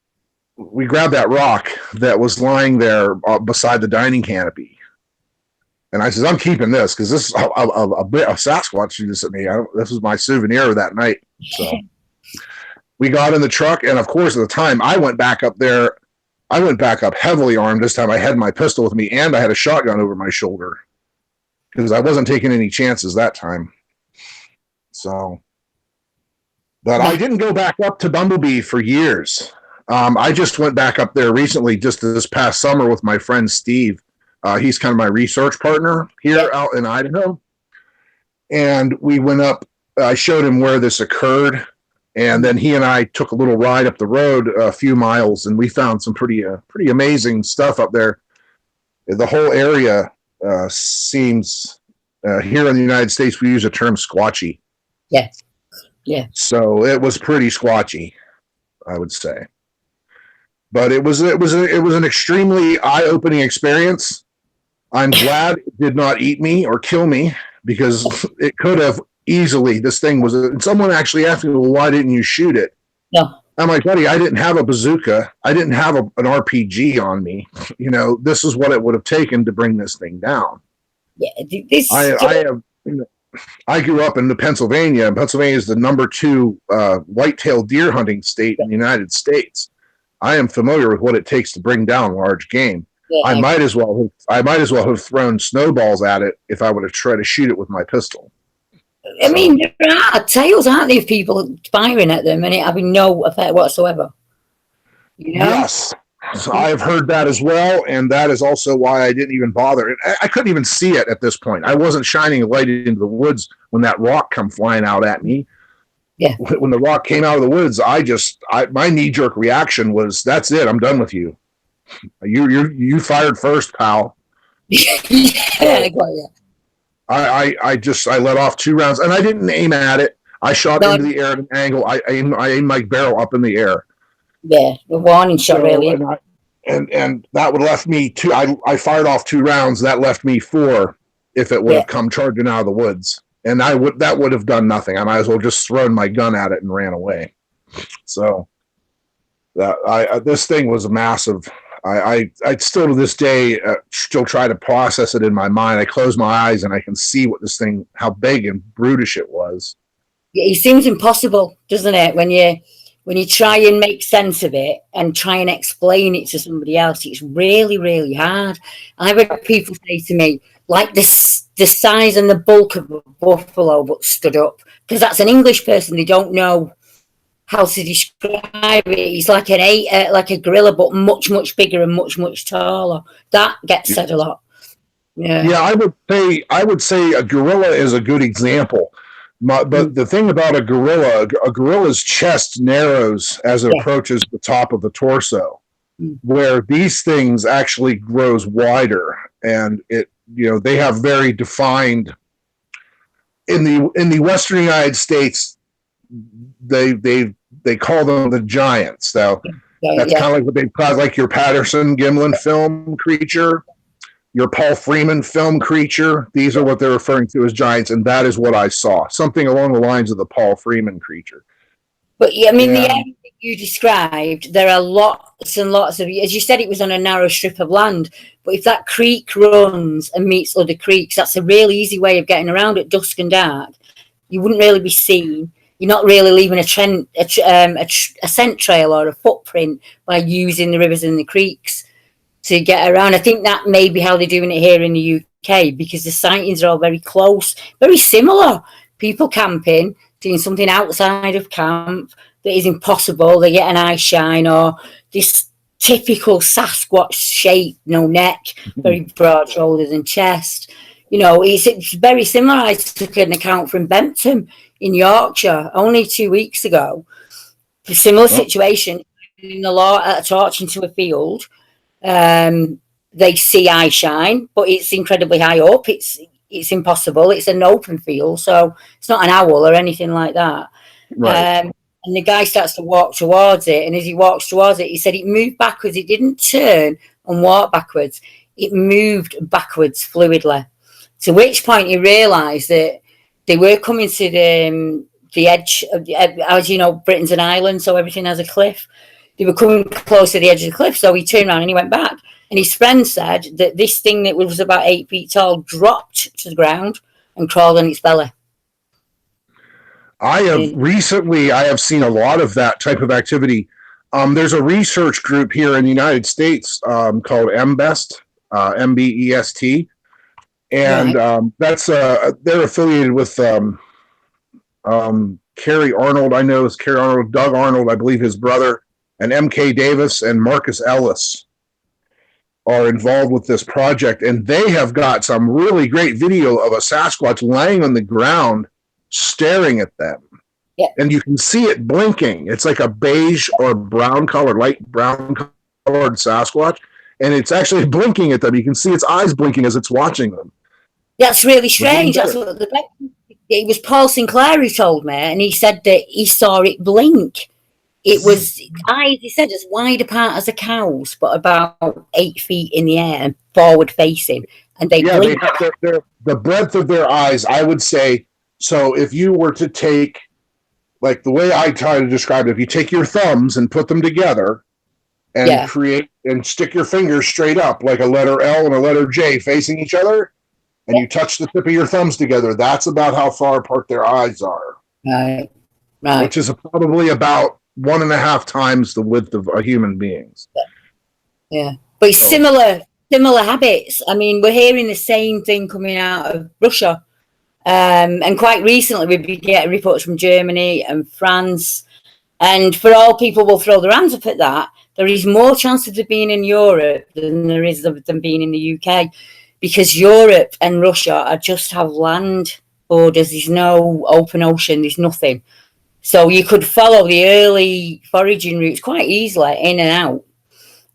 grabbed that rock that was lying there beside the dining canopy. And I said, I'm keeping this because this is a Sasquatch threw this at me. This was my souvenir of that night. So we got in the truck. And of course, at the time, I went back up there. I went back up heavily armed. This time I had my pistol with me and I had a shotgun over my shoulder because I wasn't taking any chances that time. So, but I didn't go back up to Bumblebee for years. I just went back up there recently, just this past summer with my friend Steve. He's kind of my research partner here out in Idaho. And we went up, I showed him where this occurred. And then he and I took a little ride up the road a few miles, and we found some pretty amazing stuff up there. The whole area seems, here in the United States, we use the term squatchy. Yes. Yeah. So it was pretty squatchy, I would say. But it was an extremely eye-opening experience. I'm glad it did not eat me or kill me, because it could have easily. This thing was. Someone actually asked me, "Well, why didn't you shoot it?" No. I'm like, buddy, I didn't have a bazooka. I didn't have an RPG on me. You know, this is what it would have taken to bring this thing down. Yeah. I grew up in Pennsylvania, and Pennsylvania is the #2 white-tailed deer hunting state in the United States. I am familiar with what it takes to bring down large game. Yeah, I might as well have thrown snowballs at it if I would have tried to shoot it with my pistol. I mean, there are tales, aren't there, of people firing at them and it having no effect whatsoever. You know? Yes. So I've heard that as well, and that is also why I didn't even bother. I couldn't even see it at this point. I wasn't shining a light into the woods when that rock come flying out at me. Yeah. When the rock came out of the woods, my knee-jerk reaction was, "That's it. I'm done with you. You fired first, pal." Yeah. I let off 2 rounds, and I didn't aim at it. I shot into the air at an angle. I aimed my barrel up in the air. Yeah, the warning shot, really. And that would have left me 2. I fired off 2 rounds. That left me 4 if it would have come charging out of the woods. And that would have done nothing. I might as well just thrown my gun at it and ran away. So this thing was massive. I still to this day still try to process it in my mind. I close my eyes and I can see what this thing, how big and brutish it was. Yeah, it seems impossible, doesn't it? When you try and make sense of it and try and explain it to somebody else, it's really, really hard. I've heard people say to me, like the size and the bulk of a buffalo, but stood up. Because that's an English person, they don't know how to describe it. He's like like a gorilla, but much, much bigger and much, much taller. That gets said a lot. Yeah, I would say a gorilla is a good example. But the thing about a gorilla's chest narrows as it approaches the top of the torso, where these things actually grows wider, and they have very defined. In the Western United States, they call them the giants. So that's kind of like what they call, like your Patterson Gimlin film creature, your Paul Freeman film creature. These are what they're referring to as giants, and that is what I saw. Something along the lines of the Paul Freeman creature. But I mean, the area that you described, there are lots and lots of, as you said, it was on a narrow strip of land. But if that creek runs and meets other creeks, that's a real easy way of getting around at dusk and dark. You wouldn't really be seen. You're not really leaving a scent trail or a footprint by using the rivers and the creeks. to get around. I think that may be how they're doing it here in the UK, because the sightings are all very close, very similar. People camping, doing something outside of camp that is impossible. They get an eye shine, or this typical Sasquatch shape, no neck, very broad shoulders and chest. It's very similar. I took an account from Bempton in Yorkshire only 2 weeks ago. A similar situation, in the law at a torch into a field. They see eye shine, but it's incredibly high up. It's impossible. It's an open field, so it's not an owl or anything like that. Right. And the guy starts to walk towards it, and as he walks towards it, he said it moved backwards. It didn't turn and walk backwards. It moved backwards fluidly. To which point he realised that they were coming to the edge of, as you know, Britain's an island, so everything has a cliff. They were coming close to the edge of the cliff, so he turned around and he went back. And his friend said that this thing that was about 8 feet tall dropped to the ground and crawled on its belly. I have seen a lot of that type of activity. There's a research group here in the United States called MBEST, MBEST, and that's they're affiliated with Kerry Arnold. I know it's Kerry Arnold, Doug Arnold, I believe his brother, and MK Davis and Marcus Ellis are involved with this project, and they have got some really great video of a Sasquatch laying on the ground staring at them. Yeah. And you can see it blinking. It's like a beige or brown colored, light brown colored Sasquatch, and it's actually blinking at them. You can see its eyes blinking as it's watching them. That's really strange. That's what it was Paul Sinclair who told me, and he said that he saw it blink. It was eyes, he said, as wide apart as a cow's, but about 8 feet in the air and forward facing. And they blink. The breadth of their eyes, I would say. So if you were to take, like the way I try to describe it, if you take your thumbs and put them together and create and stick your fingers straight up like a letter L and a letter J facing each other, and you touch the tip of your thumbs together, that's about how far apart their eyes are. Right. Which is probably about 1.5 times the width of a human being's. Yeah. But it's similar habits. I mean, we're hearing the same thing coming out of Russia. And quite recently, we've been getting reports from Germany and France. And for all people will throw their hands up at that, there is more chance of them being in Europe than there is of them being in the UK, because Europe and Russia just have land borders. There's no open ocean. There's nothing. So you could follow the early foraging routes quite easily in and out.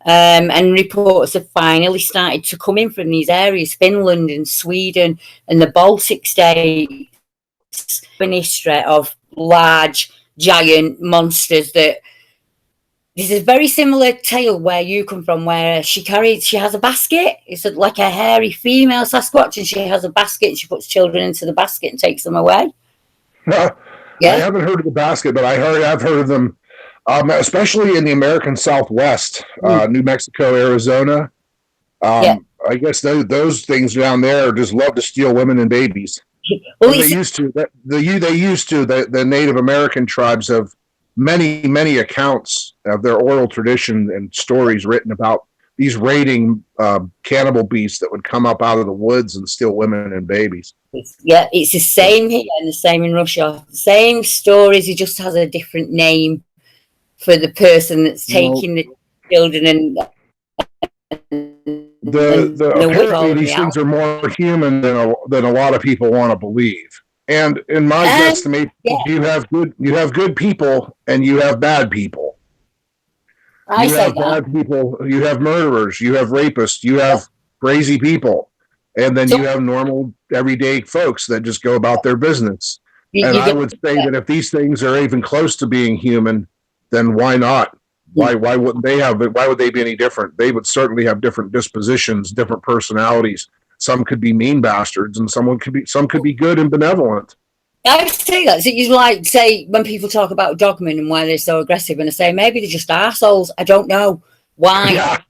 And reports have finally started to come in from these areas, Finland and Sweden and the Baltic states, an history of large, giant monsters. That this is a very similar tale where you come from, where she has a basket. It's like a hairy female Sasquatch, and she has a basket and she puts children into the basket and takes them away. I haven't heard of the basket, but I've heard of them. Especially in the American Southwest, New Mexico, Arizona. I guess those things down there just love to steal women and babies. Well, they used to. The Native American tribes have many accounts of their oral tradition and stories written about these raiding cannibal beasts that would come up out of the woods and steal women and babies. Yeah, it's the same here and the same in Russia. Same stories. It just has a different name for the person that's taking the children and apparently these things are more human than a lot of people want to believe. And in my estimate, you have good people and you have bad people. You have bad people, you have murderers, you have rapists, you have crazy people, and then you have normal everyday folks that just go about their business. And I would say that if these things are even close to being human, then why not? Why wouldn't they have it? Why would they be any different? They would certainly have different dispositions, different personalities. Some could be mean bastards, and some could be good and benevolent. I say that. So you like say when people talk about dogmen and why they're so aggressive, and I say maybe they're just assholes. I don't know why.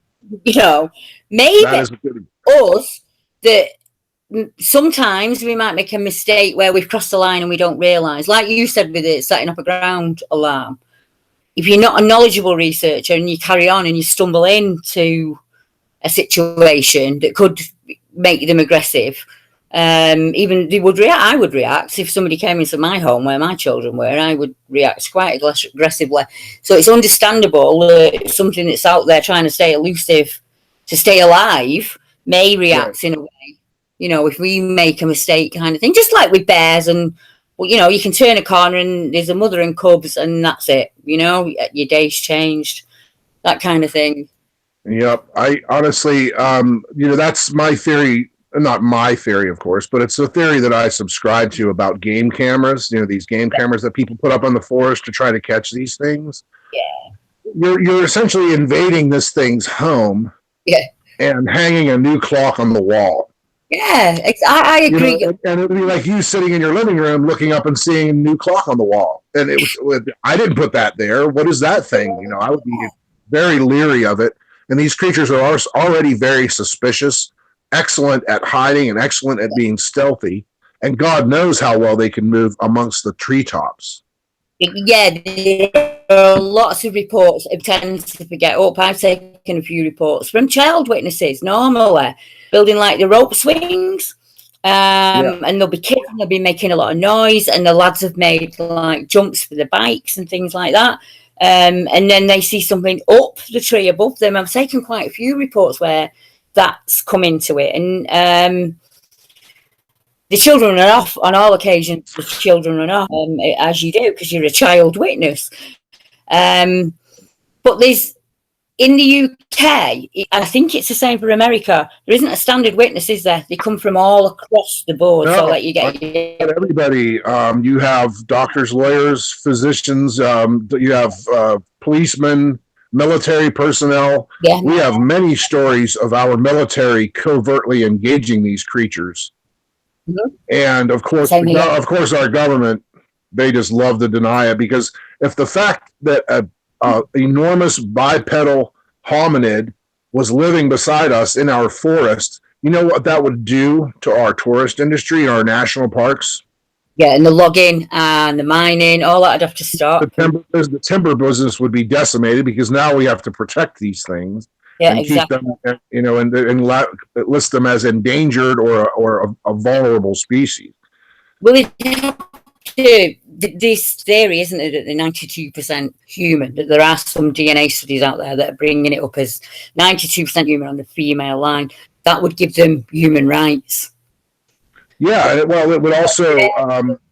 Yeah. Maybe us that sometimes we might make a mistake where we've crossed the line and we don't realise. Like you said with it, setting up a ground alarm. If you're not a knowledgeable researcher and you carry on and you stumble into a situation that could make them aggressive. Even they would react. I would react if somebody came into my home where my children were. I would react quite aggressively. So it's understandable that something that's out there trying to stay elusive, to stay alive, may react in a way. You know, if we make a mistake, kind of thing. Just like with bears, and you know, you can turn a corner and there's a mother and cubs, and that's it. You know, your day's changed. That kind of thing. Yep. I honestly, you know, that's my theory. Not my theory, of course, but it's a theory that I subscribe to about game cameras. You know, these game cameras that people put up on the forest to try to catch these things. Yeah. You're essentially invading this thing's home. Yeah. And hanging a new clock on the wall. Yeah, I agree. You know, and it would be like you sitting in your living room looking up and seeing a new clock on the wall. And it was, I didn't put that there. What is that thing? You know, I would be very leery of it. And these creatures are already very suspicious, excellent at hiding and excellent at being stealthy. And God knows how well they can move amongst the treetops. Yeah, there are lots of reports. It tends to forget up. I've taken a few reports from child witnesses normally building like the rope swings, and there'll be kids and they'll be making a lot of noise, and the lads have made like jumps for the bikes and things like that. And then they see something up the tree above them. I've taken quite a few reports where that's come into it, and the children run off on all occasions. The children run off, as you do, because you're a child witness. But there's, in the UK, I think it's the same for America, there isn't a standard witness, is there? They come from all across the board. No, so that you get everybody. You have doctors, lawyers, physicians. You have policemen, military personnel. Yeah. We have many stories of our military covertly engaging these creatures. Mm-hmm. And of course, our government, they just love to deny it, because if the fact that a enormous bipedal hominid was living beside us in our forest, you know what that would do to our tourist industry and our national parks? Yeah, and the logging and the mining, all that would have to stop. The timber business would be decimated, because now we have to protect these things. Yeah, exactly. Keep them, you know, and list them as endangered or a vulnerable species. Well, this theory, isn't it, that they're 92% human, that there are some DNA studies out there that are bringing it up as 92% human on the female line. That would give them human rights. Yeah, well, it would also,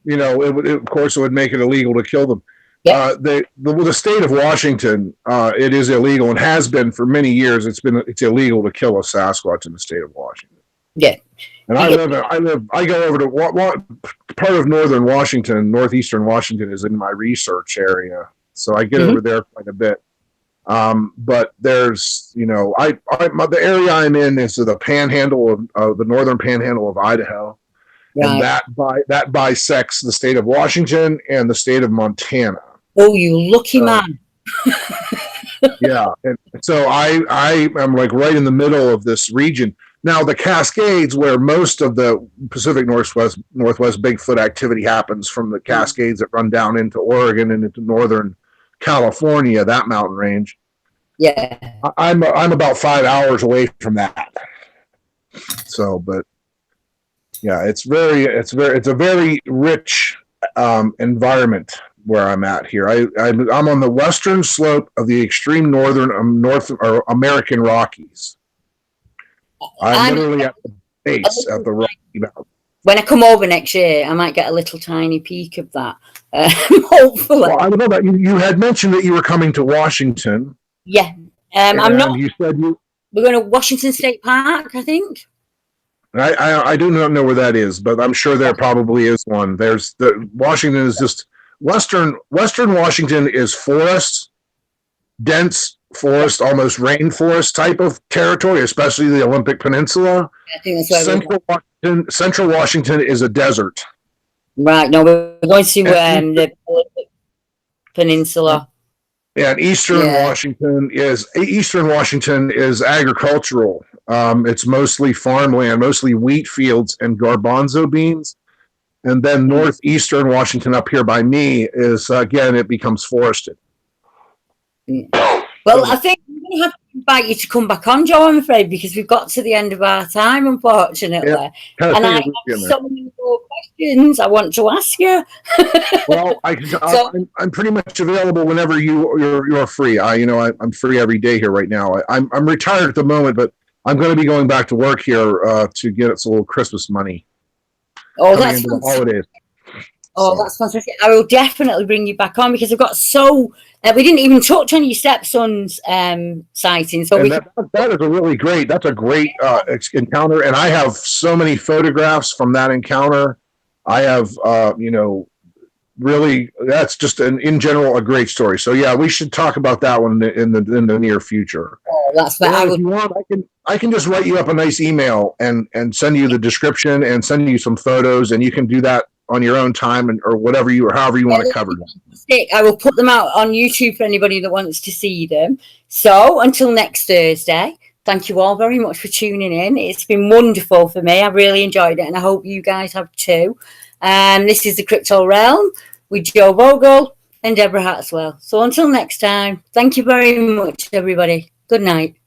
you know, of course, it would make it illegal to kill them. Yeah. The state of Washington, it is illegal and has been for many years. It's illegal to kill a Sasquatch in the state of Washington. Yeah. And I go over to part of northern Washington, northeastern Washington is in my research area. So I get over there quite a bit. But there's, you know, the area I'm in is the panhandle of the northern panhandle of Idaho. Right. And that bisects the state of Washington and the state of Montana. Oh, you lucky man. Yeah. And so I am like right in the middle of this region. Now, the Cascades, where most of the Pacific Northwest Bigfoot activity happens, from the Cascades that run down into Oregon and into northern California, that mountain range. Yeah. I'm about 5 hours away from that. So, but yeah, it's a very rich environment where I'm at here. I'm on the western slope of the extreme northern North American Rockies. I'm literally at the base of the Rocky Mountain. When I come over next year, I might get a little tiny peek of that. Hopefully. Well, I don't know that you had mentioned that you were coming to Washington. Yeah, I'm not. You said we're going to Washington State Park, I think. I do not know where that is, but I'm sure there probably is one. Washington is just Western Washington is forest, dense forest, almost rainforest type of territory, especially the Olympic Peninsula. I think that's Central Washington is a desert. Right. No, we're going to the Olympic Peninsula. Yeah, and Eastern Washington is agricultural. It's mostly farmland, mostly wheat fields and garbanzo beans. And then northeastern Washington up here by me is, again, it becomes forested. Well, I think we're going to have to invite you to come back on, Joe, I'm afraid, because we've got to the end of our time, unfortunately. Yeah, kind of and I figured have we'd be in there. so many more questions I want to ask you. Well, I'm pretty much available whenever you're free. I'm free every day here right now. I'm retired at the moment, but I'm going to be going back to work here to get us a little Christmas money coming into the holidays. Oh, that's fantastic. I will definitely bring you back on because I've got we didn't even touch on your stepson's sighting. So that is a really great, that's a great encounter. And I have so many photographs from that encounter. I have, really, that's just in general, a great story. So yeah, we should talk about that one in the near future. Oh, that's that. If you want, I can just write you up a nice email and send you the description and send you some photos, and you can do that on your own time or whatever however you want to cover them. I will put them out on YouTube for anybody that wants to see them. So until next Thursday, thank you all very much for tuning in. It's been wonderful for me. I really enjoyed it, and I hope you guys have too. This is the Crypto Realm with Joe Vogel and Deborah Hartswell. So until next time, thank you very much, everybody. Good night.